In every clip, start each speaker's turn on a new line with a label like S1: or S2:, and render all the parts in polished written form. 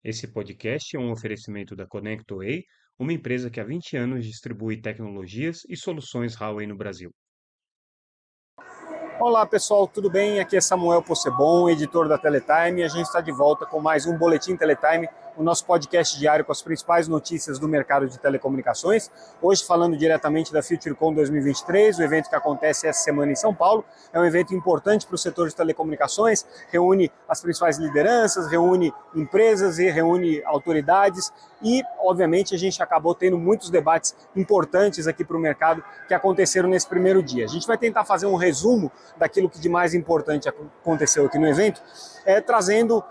S1: Esse podcast é um oferecimento da ConnectWay, uma empresa que há 20 anos distribui tecnologias e soluções Huawei no Brasil.
S2: Olá pessoal, tudo bem? Aqui é Samuel Possebon, editor da Teletime, e a gente está de volta com mais um Boletim Teletime, o nosso podcast diário com as principais notícias do mercado de telecomunicações. Hoje falando diretamente da FutureCon 2023, o evento que acontece essa semana em São Paulo. É um evento importante para o setor de telecomunicações, reúne as principais lideranças, reúne empresas e reúne autoridades e, obviamente, a gente acabou tendo muitos debates importantes aqui para o mercado que aconteceram nesse primeiro dia. A gente vai tentar fazer um resumo daquilo que de mais importante aconteceu aqui no evento, trazendo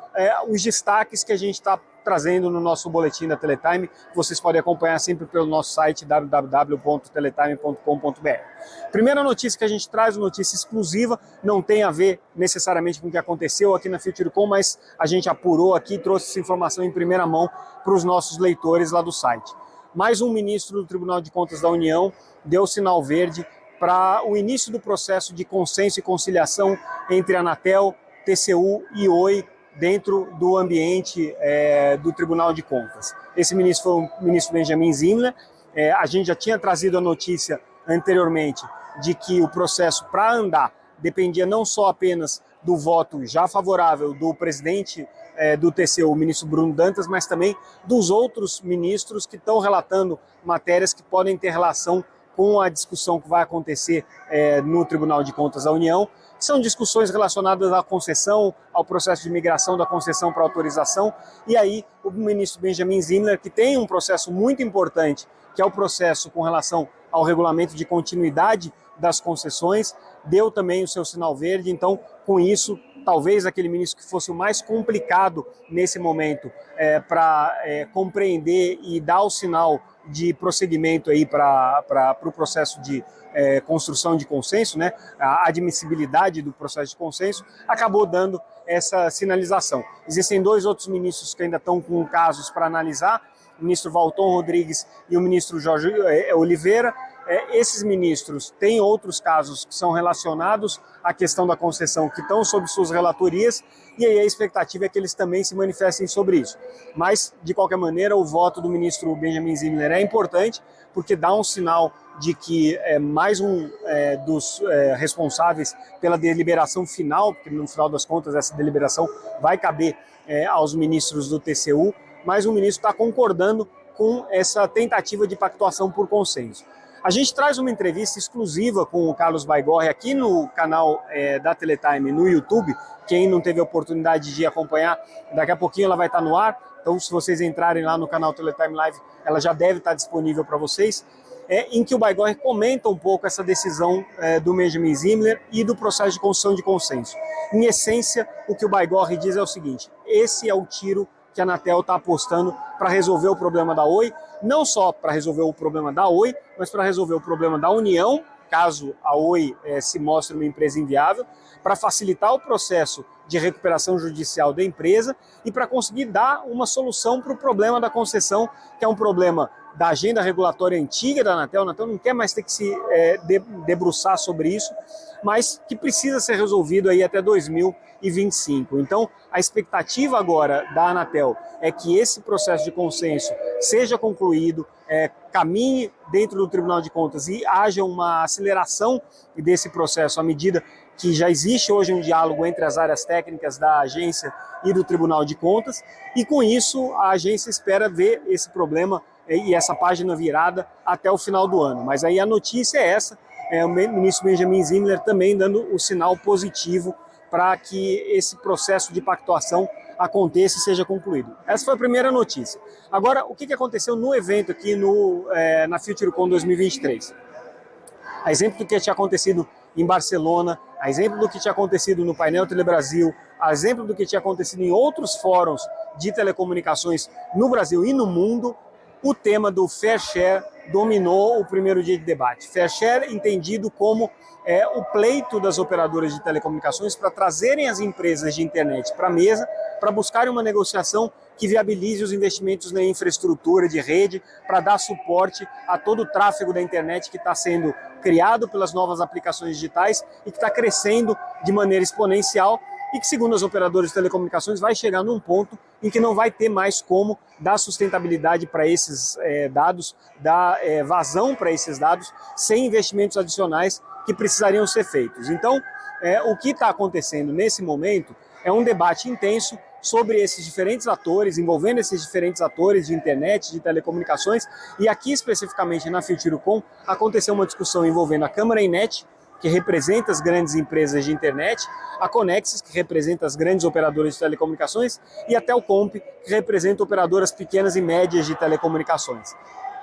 S2: os destaques que a gente está trazendo no nosso boletim da Teletime. Vocês podem acompanhar sempre pelo nosso site www.teletime.com.br. Primeira notícia que a gente traz, notícia exclusiva, não tem a ver necessariamente com o que aconteceu aqui na FutureCon, mas a gente apurou aqui e trouxe essa informação em primeira mão para os nossos leitores lá do site. Mais um ministro do Tribunal de Contas da União deu sinal verde para o início do processo de consenso e conciliação entre a Anatel, TCU e Oi dentro do ambiente do Tribunal de Contas. Esse ministro foi o ministro Benjamin Zimler. A gente já tinha trazido a notícia anteriormente de que o processo para andar dependia não só apenas do voto já favorável do presidente do TCU, o ministro Bruno Dantas, mas também dos outros ministros que estão relatando matérias que podem ter relação com a discussão que vai acontecer no Tribunal de Contas da União. São discussões relacionadas à concessão, ao processo de migração da concessão para autorização, e aí o ministro Benjamin Zimler, que tem um processo muito importante, que é o processo com relação ao regulamento de continuidade das concessões, deu também o seu sinal verde. Então, com isso, talvez aquele ministro que fosse o mais complicado nesse momento para compreender e dar o sinal de prosseguimento aí para o processo de construção de consenso, né, a admissibilidade do processo de consenso, acabou dando essa sinalização. Existem dois outros ministros que ainda estão com casos para analisar, o ministro Valton Rodrigues e o ministro Jorge Oliveira. Esses ministros têm outros casos que são relacionados à questão da concessão que estão sob suas relatorias, e aí a expectativa é que eles também se manifestem sobre isso. Mas, de qualquer maneira, o voto do ministro Benjamin Zimler é importante, porque dá um sinal de que mais um dos responsáveis pela deliberação final, porque no final das contas essa deliberação vai caber aos ministros do TCU, mas um ministro está concordando com essa tentativa de pactuação por consenso. A gente traz uma entrevista exclusiva com o Carlos Baigorre aqui no canal da Teletime no YouTube. Quem não teve a oportunidade de acompanhar, daqui a pouquinho ela vai estar no ar. Então, se vocês entrarem lá no canal Teletime Live, ela já deve estar disponível para vocês. Em que o Baigorre comenta um pouco essa decisão do Benjamin Zimler e do processo de construção de consenso. Em essência, o que o Baigorre diz é o seguinte: esse é o tiro que a Anatel está apostando para resolver o problema da Oi, não só para resolver o problema da Oi, mas para resolver o problema da União, caso a Oi se mostre uma empresa inviável, para facilitar o processo de recuperação judicial da empresa e para conseguir dar uma solução para o problema da concessão, que é um problema da agenda regulatória antiga da Anatel. A Anatel não quer mais ter que se debruçar sobre isso, mas que precisa ser resolvido aí até 2025. Então, a expectativa agora da Anatel é que esse processo de consenso seja concluído, caminhe dentro do Tribunal de Contas e haja uma aceleração desse processo à medida que já existe hoje um diálogo entre as áreas técnicas da agência e do Tribunal de Contas, e com isso a agência espera ver esse problema e essa página virada até o final do ano. Mas aí a notícia é essa, o ministro Benjamin Zimler também dando o sinal positivo para que esse processo de pactuação aconteça e seja concluído. Essa foi a primeira notícia. Agora, o que aconteceu no evento aqui na FutureCon 2023? A exemplo do que tinha acontecido em Barcelona, a exemplo do que tinha acontecido no painel Telebrasil, a exemplo do que tinha acontecido em outros fóruns de telecomunicações no Brasil e no mundo, o tema do Fair Share dominou o primeiro dia de debate. Fair Share entendido como o pleito das operadoras de telecomunicações para trazerem as empresas de internet para a mesa, para buscarem uma negociação que viabilize os investimentos na infraestrutura de rede, para dar suporte a todo o tráfego da internet que está sendo criado pelas novas aplicações digitais e que está crescendo de maneira exponencial, e que, segundo as operadoras de telecomunicações, vai chegar num ponto em que não vai ter mais como dar sustentabilidade para esses dados, dar vazão para esses dados, sem investimentos adicionais que precisariam ser feitos. Então, o que está acontecendo nesse momento é um debate intenso sobre esses diferentes atores, envolvendo esses diferentes atores de internet, de telecomunicações, e aqui especificamente na FutureCom aconteceu uma discussão envolvendo a Câmara Enet, que representa as grandes empresas de internet, a Conexis, que representa as grandes operadoras de telecomunicações, e a Telcomp, que representa operadoras pequenas e médias de telecomunicações.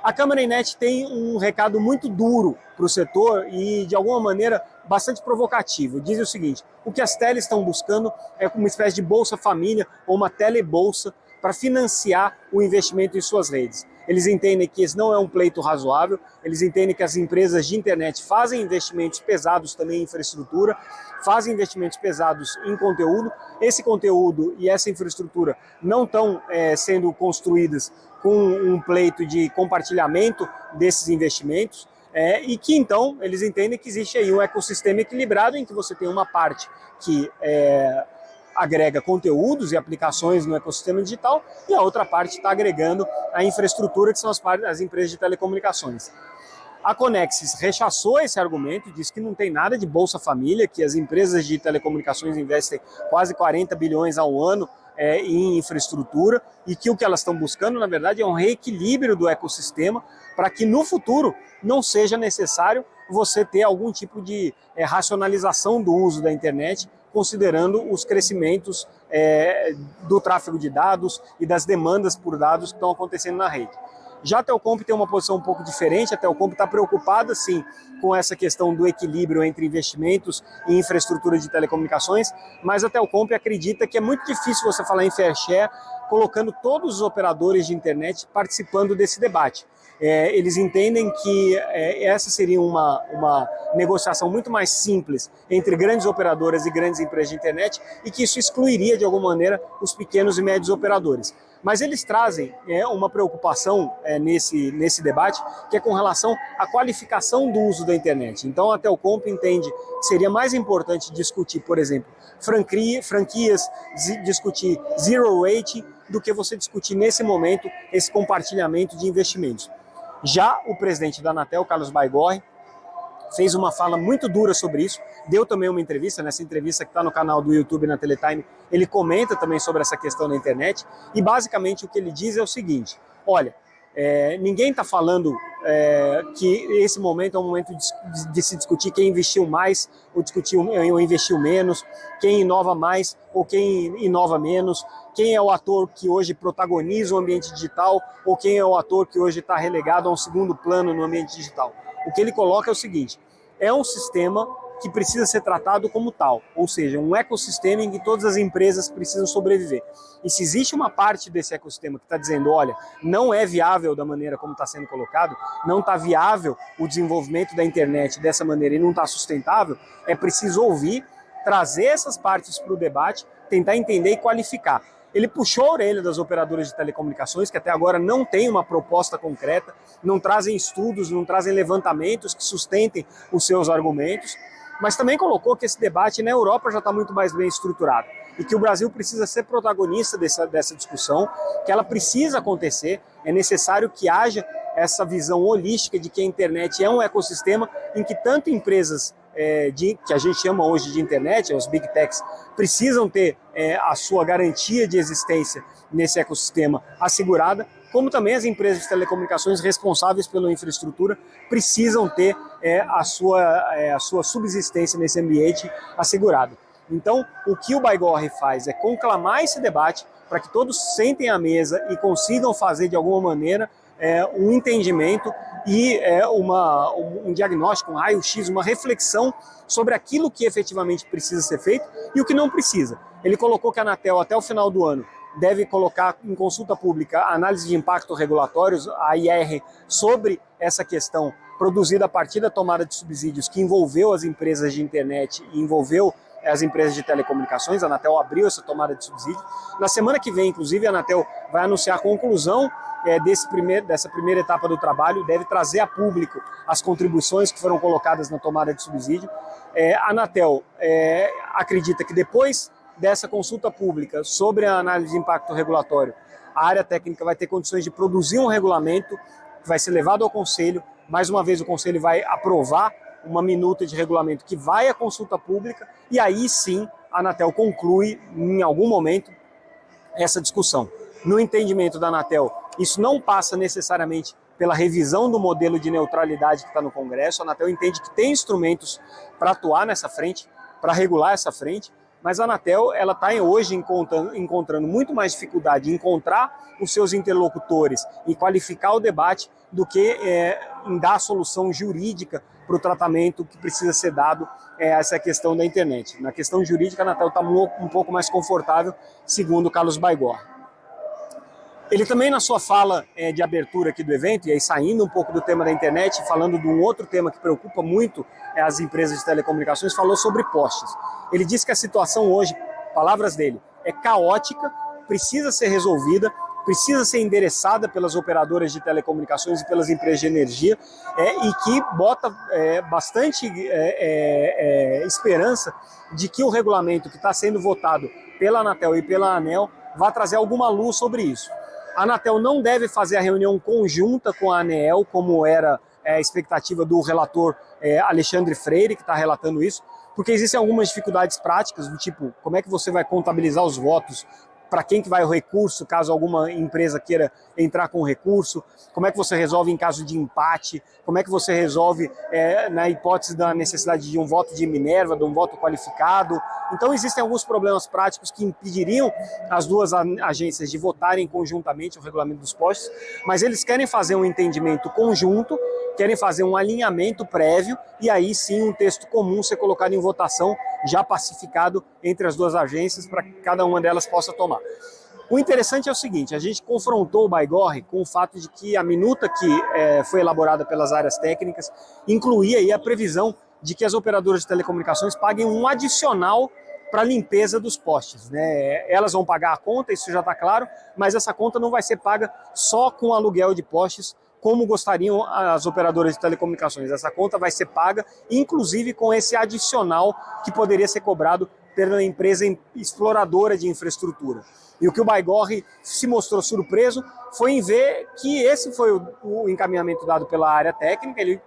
S2: A Câmara Enet tem um recado muito duro para o setor e, de alguma maneira, bastante provocativo. Diz o seguinte: o que as teles estão buscando é uma espécie de Bolsa Família ou uma telebolsa para financiar o investimento em suas redes. Eles entendem que esse não é um pleito razoável, eles entendem que as empresas de internet fazem investimentos pesados também em infraestrutura, fazem investimentos pesados em conteúdo. Esse conteúdo e essa infraestrutura não estão sendo construídas com um pleito de compartilhamento desses investimentos, e que então eles entendem que existe aí um ecossistema equilibrado em que você tem uma parte que agrega conteúdos e aplicações no ecossistema digital e a outra parte está agregando a infraestrutura, que são as empresas de telecomunicações. A Conexis rechaçou esse argumento, disse que não tem nada de Bolsa Família, que as empresas de telecomunicações investem quase 40 bilhões ao ano em infraestrutura e que o que elas estão buscando, na verdade, é um reequilíbrio do ecossistema para que no futuro não seja necessário você ter algum tipo de racionalização do uso da internet, considerando os crescimentos do tráfego de dados e das demandas por dados que estão acontecendo na rede. Já a Telcomp tem uma posição um pouco diferente. A Telcomp está preocupada, sim, com essa questão do equilíbrio entre investimentos e infraestrutura de telecomunicações, mas a Telcomp acredita que é muito difícil você falar em fair share colocando todos os operadores de internet participando desse debate. Eles entendem que essa seria uma negociação muito mais simples entre grandes operadoras e grandes empresas de internet e que isso excluiria, de alguma maneira, os pequenos e médios operadores. Mas eles trazem uma preocupação nesse debate, que é com relação à qualificação do uso da internet. Então a Telcomp entende que seria mais importante discutir, por exemplo, franquias, discutir zero rate, do que você discutir nesse momento esse compartilhamento de investimentos. Já o presidente da Anatel, Carlos Baigorre, fez uma fala muito dura sobre isso, deu também uma entrevista, nessa entrevista que está no canal do YouTube, na Teletime, ele comenta também sobre essa questão da internet, e basicamente o que ele diz é o seguinte: olha, ninguém está falando que esse momento é um momento de se discutir quem investiu mais ou investiu menos, quem inova mais ou quem inova menos, quem é o ator que hoje protagoniza o ambiente digital ou quem é o ator que hoje está relegado a um segundo plano no ambiente digital. O que ele coloca é o seguinte: é um sistema que precisa ser tratado como tal, ou seja, um ecossistema em que todas as empresas precisam sobreviver. E se existe uma parte desse ecossistema que está dizendo, olha, não é viável da maneira como está sendo colocado, não está viável o desenvolvimento da internet dessa maneira e não está sustentável, é preciso ouvir, trazer essas partes para o debate, tentar entender e qualificar. Ele puxou a orelha das operadoras de telecomunicações, que até agora não tem uma proposta concreta, não trazem estudos, não trazem levantamentos que sustentem os seus argumentos, mas também colocou que esse debate na Europa já está muito mais bem estruturado e que o Brasil precisa ser protagonista dessa discussão, que ela precisa acontecer, é necessário que haja essa visão holística de que a internet é um ecossistema em que tanto empresas que a gente chama hoje de internet, os big techs, precisam ter a sua garantia de existência nesse ecossistema assegurada, como também as empresas de telecomunicações responsáveis pela infraestrutura precisam ter a sua subsistência nesse ambiente assegurado. Então, o que o Baigorre faz é conclamar esse debate para que todos sentem à mesa e consigam fazer, de alguma maneira, um entendimento e um diagnóstico, um raio-x, uma reflexão sobre aquilo que efetivamente precisa ser feito e o que não precisa. Ele colocou que a Anatel, até o final do ano, deve colocar em consulta pública a análise de impacto regulatórios, a IR, sobre essa questão produzida a partir da tomada de subsídios que envolveu as empresas de internet e envolveu as empresas de telecomunicações. A Anatel abriu essa tomada de subsídio. Na semana que vem, inclusive, a Anatel vai anunciar a conclusão dessa primeira etapa do trabalho, deve trazer a público as contribuições que foram colocadas na tomada de subsídio. A Anatel acredita que depois dessa consulta pública sobre a análise de impacto regulatório, a área técnica vai ter condições de produzir um regulamento que vai ser levado ao Conselho. Mais uma vez, o Conselho vai aprovar uma minuta de regulamento que vai à consulta pública e aí sim a Anatel conclui, em algum momento, essa discussão. No entendimento da Anatel, isso não passa necessariamente pela revisão do modelo de neutralidade que está no Congresso. A Anatel entende que tem instrumentos para atuar nessa frente, para regular essa frente, mas a Anatel está hoje encontrando muito mais dificuldade em encontrar os seus interlocutores e qualificar o debate do que em dar a solução jurídica para o tratamento que precisa ser dado a essa questão da internet. Na questão jurídica, a Anatel está um pouco mais confortável, segundo Carlos Baigorre. Ele também, na sua fala de abertura aqui do evento, e aí saindo um pouco do tema da internet, falando de um outro tema que preocupa muito as empresas de telecomunicações, falou sobre postes. Ele disse que a situação hoje, palavras dele, é caótica, precisa ser resolvida, precisa ser endereçada pelas operadoras de telecomunicações e pelas empresas de energia, e que bota bastante esperança de que o regulamento que está sendo votado pela Anatel e pela ANEEL vai trazer alguma luz sobre isso. A Anatel não deve fazer a reunião conjunta com a ANEEL, como era a expectativa do relator Alexandre Freire, que está relatando isso, porque existem algumas dificuldades práticas, do tipo, como é que você vai contabilizar os votos, para quem que vai o recurso, caso alguma empresa queira entrar com recurso, como é que você resolve em caso de empate, como é que você resolve na hipótese da necessidade de um voto de Minerva, de um voto qualificado. Então existem alguns problemas práticos que impediriam as duas agências de votarem conjuntamente o regulamento dos postes, mas eles querem fazer um entendimento conjunto, querem fazer um alinhamento prévio e aí sim um texto comum ser colocado em votação, já pacificado entre as duas agências, para que cada uma delas possa tomar. O interessante é o seguinte, a gente confrontou o Baigorre com o fato de que a minuta que foi elaborada pelas áreas técnicas incluía aí a previsão de que as operadoras de telecomunicações paguem um adicional para a limpeza dos postes, né? Elas vão pagar a conta, isso já está claro, mas essa conta não vai ser paga só com o aluguel de postes, como gostariam as operadoras de telecomunicações. Essa conta vai ser paga, inclusive com esse adicional que poderia ser cobrado pela empresa exploradora de infraestrutura. E o que o Baigorre se mostrou surpreso foi em ver que esse foi o encaminhamento dado pela área técnica. Ele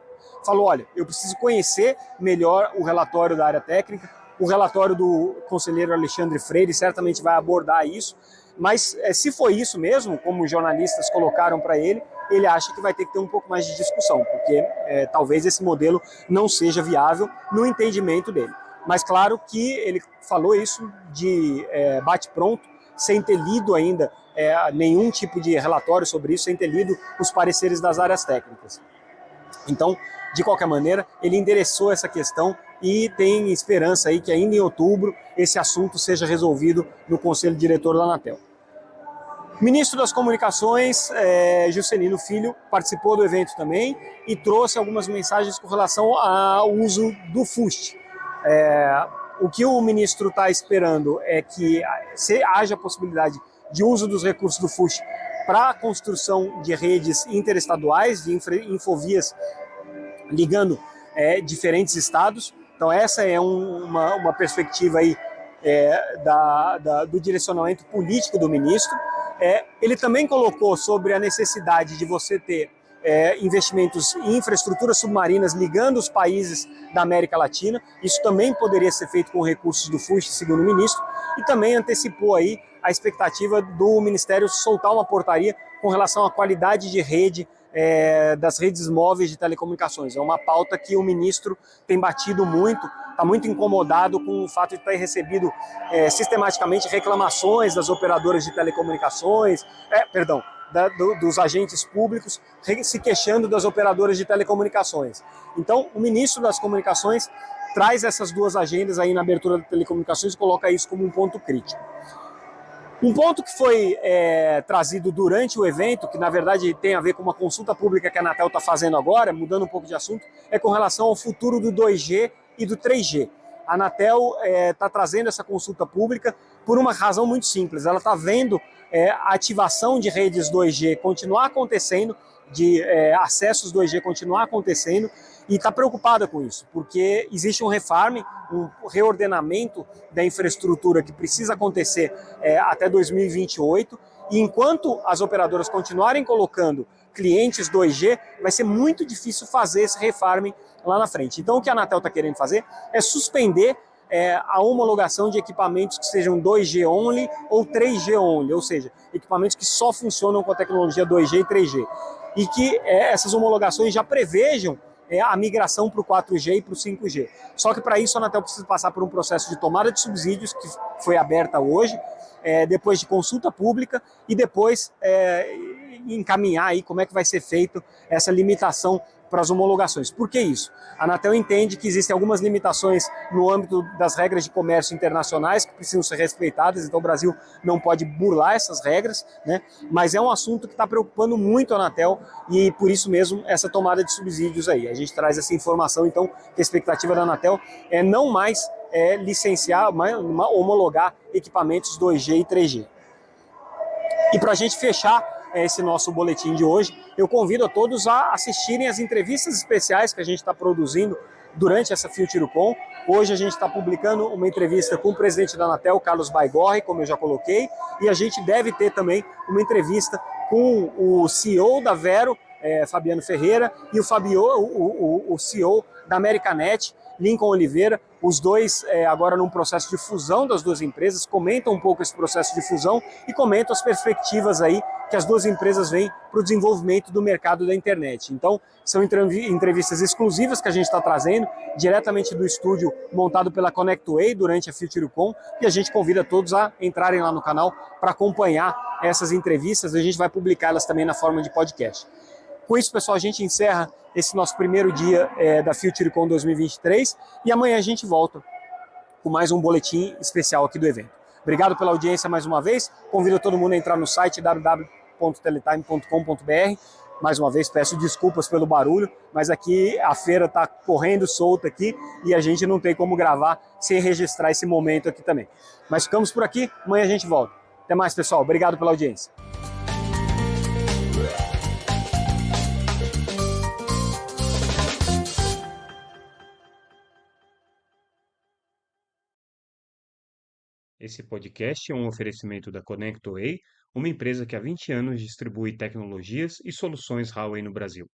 S2: falou, olha, eu preciso conhecer melhor o relatório da área técnica, o relatório do conselheiro Alexandre Freire certamente vai abordar isso, mas se foi isso mesmo, como os jornalistas colocaram para ele acha que vai ter que ter um pouco mais de discussão, porque talvez esse modelo não seja viável no entendimento dele. Mas claro que ele falou isso de bate-pronto, sem ter lido ainda nenhum tipo de relatório sobre isso, sem ter lido os pareceres das áreas técnicas. Então, de qualquer maneira, ele endereçou essa questão e tem esperança aí que ainda em outubro esse assunto seja resolvido no Conselho Diretor da Anatel. O ministro das Comunicações, Juscelino Filho, participou do evento também e trouxe algumas mensagens com relação ao uso do FUST. O que o ministro está esperando é que haja possibilidade de uso dos recursos do FUST para a construção de redes interestaduais, de infovias ligando diferentes estados. Então essa é uma perspectiva aí, do direcionamento político do ministro. Ele também colocou sobre a necessidade de você ter investimentos em infraestruturas submarinas ligando os países da América Latina. Isso também poderia ser feito com recursos do FUST, segundo o ministro, e também antecipou aí a expectativa do Ministério soltar uma portaria com relação à qualidade de rede das redes móveis de telecomunicações. É uma pauta que o ministro tem batido muito, está muito incomodado com o fato de ter recebido sistematicamente reclamações das operadoras de telecomunicações, dos agentes públicos se queixando das operadoras de telecomunicações. Então, o ministro das Comunicações traz essas duas agendas aí na abertura das telecomunicações e coloca isso como um ponto crítico. Um ponto que foi trazido durante o evento, que na verdade tem a ver com uma consulta pública que a Anatel está fazendo agora, mudando um pouco de assunto, é com relação ao futuro do 2G e do 3G. A Anatel está trazendo essa consulta pública por uma razão muito simples. Ela está vendo a ativação de redes 2G continuar acontecendo de acessos 2G continuar acontecendo e está preocupada com isso, porque existe um refarm, um reordenamento da infraestrutura que precisa acontecer até 2028, e enquanto as operadoras continuarem colocando clientes 2G, vai ser muito difícil fazer esse refarming lá na frente. Então, o que a Anatel está querendo fazer é suspender a homologação de equipamentos que sejam 2G only ou 3G only, ou seja, equipamentos que só funcionam com a tecnologia 2G e 3G. E que essas homologações já prevejam a migração para o 4G e para o 5G. Só que para isso a Anatel precisa passar por um processo de tomada de subsídios, que foi aberta hoje, depois de consulta pública e depois encaminhar aí como é que vai ser feito essa limitação para as homologações. Por que isso? A Anatel entende que existem algumas limitações no âmbito das regras de comércio internacionais que precisam ser respeitadas, então o Brasil não pode burlar essas regras, né? Mas é um assunto que está preocupando muito a Anatel e por isso mesmo essa tomada de subsídios aí. A gente traz essa informação, então, que a expectativa da Anatel é não mais licenciar, homologar equipamentos 2G e 3G. E para a gente fechar esse nosso boletim de hoje, eu convido a todos a assistirem as entrevistas especiais que a gente está produzindo durante essa FutureCon. Hoje a gente está publicando uma entrevista com o presidente da Anatel, Carlos Baigorre, como eu já coloquei, e a gente deve ter também uma entrevista com o CEO da Vero, Fabiano Ferreira, e o CEO da Americanet, Lincoln Oliveira, os dois agora num processo de fusão das duas empresas, comentam um pouco esse processo de fusão e comentam as perspectivas aí que as duas empresas veem para o desenvolvimento do mercado da internet. Então, são entrevistas exclusivas que a gente está trazendo, diretamente do estúdio montado pela ConnectWay durante a FutureCon, e a gente convida todos a entrarem lá no canal para acompanhar essas entrevistas, a gente vai publicá-las também na forma de podcast. Com isso, pessoal, a gente encerra esse nosso primeiro dia da FutureCon 2023 e amanhã a gente volta com mais um boletim especial aqui do evento. Obrigado pela audiência mais uma vez. Convido todo mundo a entrar no site www.teletime.com.br. Mais uma vez, peço desculpas pelo barulho, mas aqui a feira está correndo solta aqui e a gente não tem como gravar sem registrar esse momento aqui também. Mas ficamos por aqui, amanhã a gente volta. Até mais, pessoal. Obrigado pela audiência.
S1: Esse podcast é um oferecimento da ConnectWay, uma empresa que há 20 anos distribui tecnologias e soluções Huawei no Brasil.